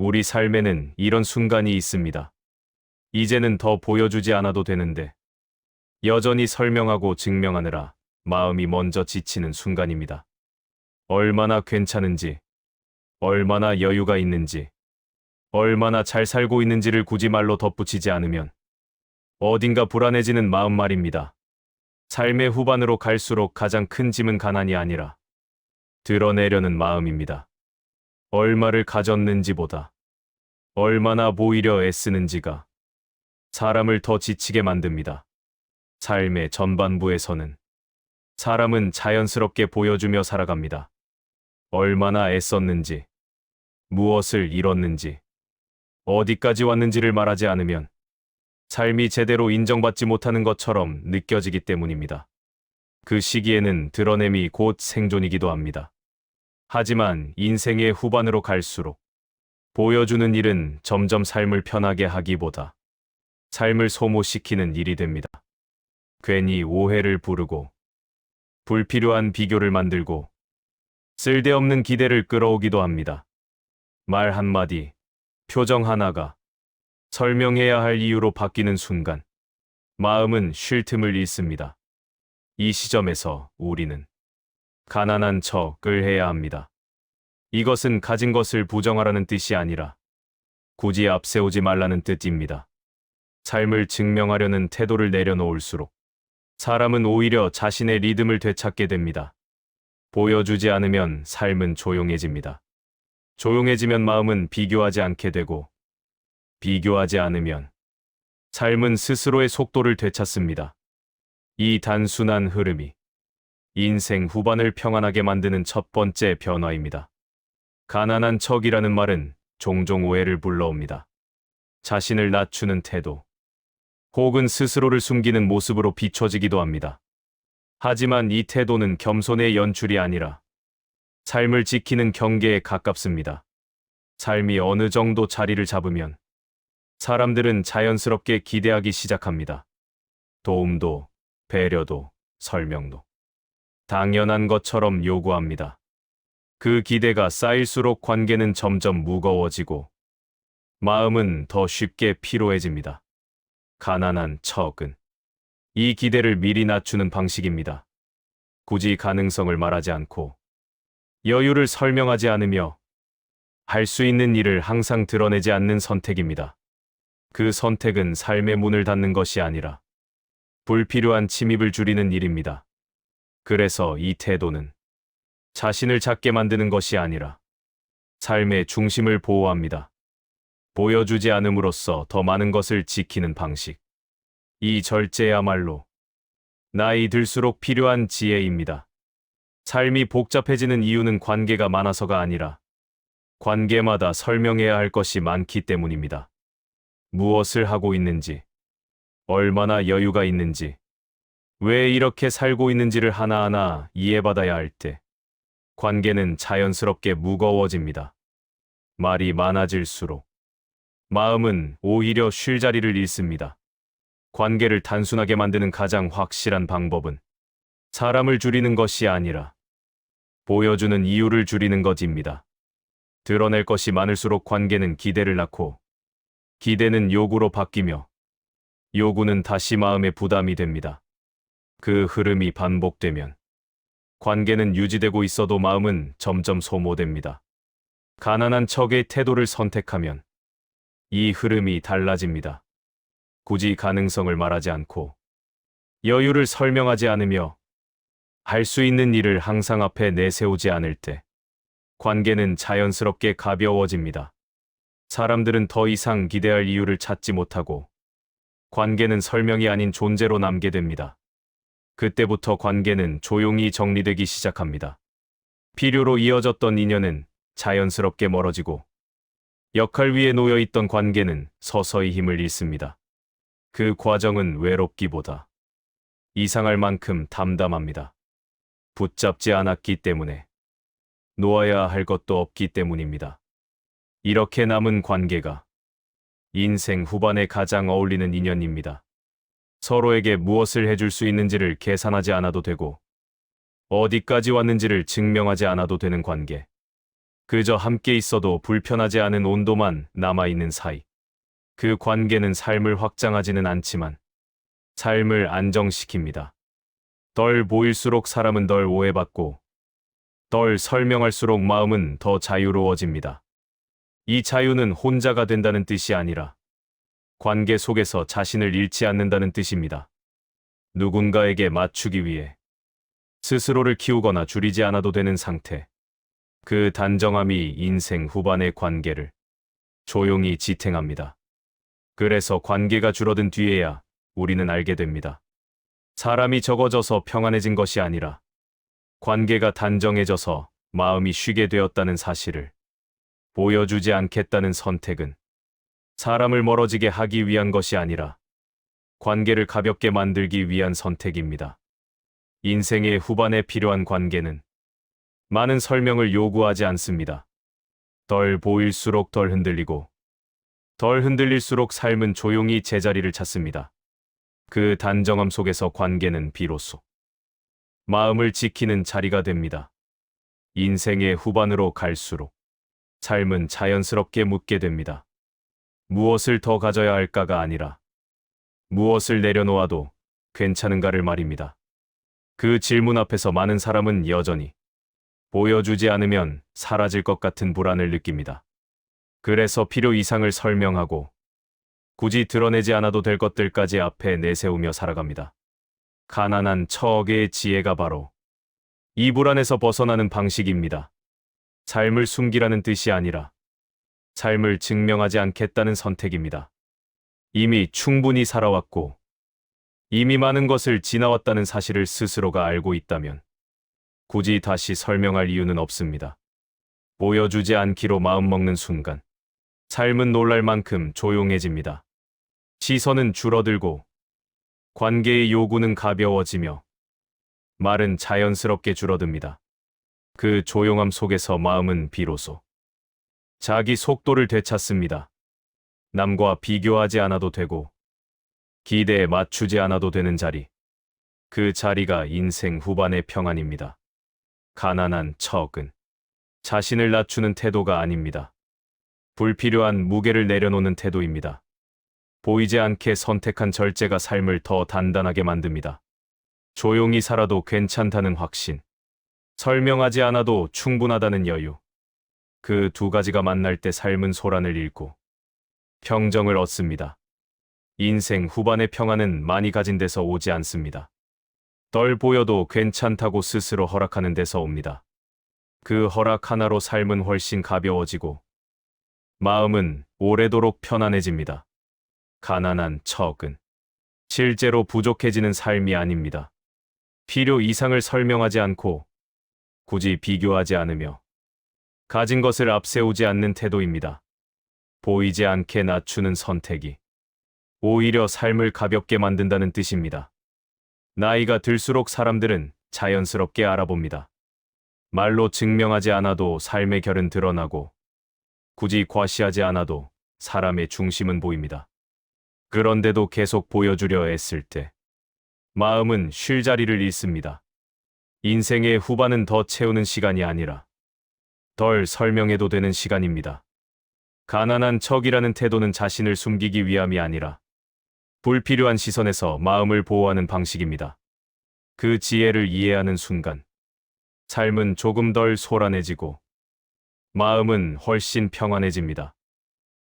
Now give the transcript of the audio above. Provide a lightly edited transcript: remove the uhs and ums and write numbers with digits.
우리 삶에는 이런 순간이 있습니다. 이제는 더 보여주지 않아도 되는데, 여전히 설명하고 증명하느라 마음이 먼저 지치는 순간입니다. 얼마나 괜찮은지, 얼마나 여유가 있는지, 얼마나 잘 살고 있는지를 굳이 말로 덧붙이지 않으면 어딘가 불안해지는 마음 말입니다. 삶의 후반으로 갈수록 가장 큰 짐은 가난이 아니라 드러내려는 마음입니다. 얼마를 가졌는지보다 얼마나 보이려 애쓰는지가 사람을 더 지치게 만듭니다. 삶의 전반부에서는 사람은 자연스럽게 보여주며 살아갑니다. 얼마나 애썼는지, 무엇을 잃었는지, 어디까지 왔는지를 말하지 않으면 삶이 제대로 인정받지 못하는 것처럼 느껴지기 때문입니다. 그 시기에는 드러냄이 곧 생존이기도 합니다. 하지만 인생의 후반으로 갈수록 보여주는 일은 점점 삶을 편하게 하기보다 삶을 소모시키는 일이 됩니다. 괜히 오해를 부르고 불필요한 비교를 만들고 쓸데없는 기대를 끌어오기도 합니다. 말 한마디, 표정 하나가 설명해야 할 이유로 바뀌는 순간 마음은 쉴 틈을 잃습니다. 이 시점에서 우리는 가난한 척을 해야 합니다. 이것은 가진 것을 부정하라는 뜻이 아니라 굳이 앞세우지 말라는 뜻입니다. 삶을 증명하려는 태도를 내려놓을수록 사람은 오히려 자신의 리듬을 되찾게 됩니다. 보여주지 않으면 삶은 조용해집니다. 조용해지면 마음은 비교하지 않게 되고, 비교하지 않으면 삶은 스스로의 속도를 되찾습니다. 이 단순한 흐름이 인생 후반을 평안하게 만드는 첫 번째 변화입니다. 가난한 척이라는 말은 종종 오해를 불러옵니다. 자신을 낮추는 태도, 혹은 스스로를 숨기는 모습으로 비춰지기도 합니다. 하지만 이 태도는 겸손의 연출이 아니라 삶을 지키는 경계에 가깝습니다. 삶이 어느 정도 자리를 잡으면 사람들은 자연스럽게 기대하기 시작합니다. 도움도, 배려도, 설명도 당연한 것처럼 요구합니다. 그 기대가 쌓일수록 관계는 점점 무거워지고 마음은 더 쉽게 피로해집니다. 가난한 척은 이 기대를 미리 낮추는 방식입니다. 굳이 가능성을 말하지 않고 여유를 설명하지 않으며 할 수 있는 일을 항상 드러내지 않는 선택입니다. 그 선택은 삶의 문을 닫는 것이 아니라 불필요한 침입을 줄이는 일입니다. 그래서 이 태도는 자신을 작게 만드는 것이 아니라 삶의 중심을 보호합니다. 보여주지 않음으로써 더 많은 것을 지키는 방식. 이 절제야말로 나이 들수록 필요한 지혜입니다. 삶이 복잡해지는 이유는 관계가 많아서가 아니라 관계마다 설명해야 할 것이 많기 때문입니다. 무엇을 하고 있는지, 얼마나 여유가 있는지, 왜 이렇게 살고 있는지를 하나하나 이해받아야 할 때 관계는 자연스럽게 무거워집니다. 말이 많아질수록 마음은 오히려 쉴 자리를 잃습니다. 관계를 단순하게 만드는 가장 확실한 방법은 사람을 줄이는 것이 아니라 보여주는 이유를 줄이는 것입니다. 드러낼 것이 많을수록 관계는 기대를 낳고, 기대는 요구로 바뀌며 요구는 다시 마음의 부담이 됩니다. 그 흐름이 반복되면 관계는 유지되고 있어도 마음은 점점 소모됩니다. 가난한 척의 태도를 선택하면 이 흐름이 달라집니다. 굳이 가능성을 말하지 않고 여유를 설명하지 않으며 할 수 있는 일을 항상 앞에 내세우지 않을 때 관계는 자연스럽게 가벼워집니다. 사람들은 더 이상 기대할 이유를 찾지 못하고 관계는 설명이 아닌 존재로 남게 됩니다. 그때부터 관계는 조용히 정리되기 시작합니다. 필요로 이어졌던 인연은 자연스럽게 멀어지고 역할 위에 놓여있던 관계는 서서히 힘을 잃습니다. 그 과정은 외롭기보다 이상할 만큼 담담합니다. 붙잡지 않았기 때문에, 놓아야 할 것도 없기 때문입니다. 이렇게 남은 관계가 인생 후반에 가장 어울리는 인연입니다. 서로에게 무엇을 해줄 수 있는지를 계산하지 않아도 되고, 어디까지 왔는지를 증명하지 않아도 되는 관계. 그저 함께 있어도 불편하지 않은 온도만 남아있는 사이. 그 관계는 삶을 확장하지는 않지만 삶을 안정시킵니다. 덜 보일수록 사람은 덜 오해받고 덜 설명할수록 마음은 더 자유로워집니다. 이 자유는 혼자가 된다는 뜻이 아니라 관계 속에서 자신을 잃지 않는다는 뜻입니다. 누군가에게 맞추기 위해 스스로를 키우거나 줄이지 않아도 되는 상태. 그 단정함이 인생 후반의 관계를 조용히 지탱합니다. 그래서 관계가 줄어든 뒤에야 우리는 알게 됩니다. 사람이 적어져서 평안해진 것이 아니라 관계가 단정해져서 마음이 쉬게 되었다는 사실을 보여주지 않겠다는 선택은 사람을 멀어지게 하기 위한 것이 아니라 관계를 가볍게 만들기 위한 선택입니다. 인생의 후반에 필요한 관계는 많은 설명을 요구하지 않습니다. 덜 보일수록 덜 흔들리고 덜 흔들릴수록 삶은 조용히 제자리를 찾습니다. 그 단정함 속에서 관계는 비로소 마음을 지키는 자리가 됩니다. 인생의 후반으로 갈수록 삶은 자연스럽게 묻게 됩니다. 무엇을 더 가져야 할까가 아니라 무엇을 내려놓아도 괜찮은가를 말입니다. 그 질문 앞에서 많은 사람은 여전히 보여주지 않으면 사라질 것 같은 불안을 느낍니다. 그래서 필요 이상을 설명하고 굳이 드러내지 않아도 될 것들까지 앞에 내세우며 살아갑니다. 가난한 척의 지혜가 바로 이 불안에서 벗어나는 방식입니다. 삶을 숨기라는 뜻이 아니라 삶을 증명하지 않겠다는 선택입니다. 이미 충분히 살아왔고 이미 많은 것을 지나왔다는 사실을 스스로가 알고 있다면 굳이 다시 설명할 이유는 없습니다. 보여주지 않기로 마음먹는 순간 삶은 놀랄 만큼 조용해집니다. 시선은 줄어들고 관계의 요구는 가벼워지며 말은 자연스럽게 줄어듭니다. 그 조용함 속에서 마음은 비로소 자기 속도를 되찾습니다. 남과 비교하지 않아도 되고 기대에 맞추지 않아도 되는 자리. 그 자리가 인생 후반의 평안입니다. 가난한 척은 자신을 낮추는 태도가 아닙니다. 불필요한 무게를 내려놓는 태도입니다. 보이지 않게 선택한 절제가 삶을 더 단단하게 만듭니다. 조용히 살아도 괜찮다는 확신. 설명하지 않아도 충분하다는 여유. 그 두 가지가 만날 때 삶은 소란을 잃고 평정을 얻습니다. 인생 후반의 평안은 많이 가진 데서 오지 않습니다. 덜 보여도 괜찮다고 스스로 허락하는 데서 옵니다. 그 허락 하나로 삶은 훨씬 가벼워지고 마음은 오래도록 편안해집니다. 가난한 척은 실제로 부족해지는 삶이 아닙니다. 필요 이상을 설명하지 않고 굳이 비교하지 않으며 가진 것을 앞세우지 않는 태도입니다. 보이지 않게 낮추는 선택이 오히려 삶을 가볍게 만든다는 뜻입니다. 나이가 들수록 사람들은 자연스럽게 알아봅니다. 말로 증명하지 않아도 삶의 결은 드러나고 굳이 과시하지 않아도 사람의 중심은 보입니다. 그런데도 계속 보여주려 애쓸 때 마음은 쉴 자리를 잃습니다. 인생의 후반은 더 채우는 시간이 아니라 덜 설명해도 되는 시간입니다. 가난한 척이라는 태도는 자신을 숨기기 위함이 아니라 불필요한 시선에서 마음을 보호하는 방식입니다. 그 지혜를 이해하는 순간 삶은 조금 덜 소란해지고 마음은 훨씬 평안해집니다.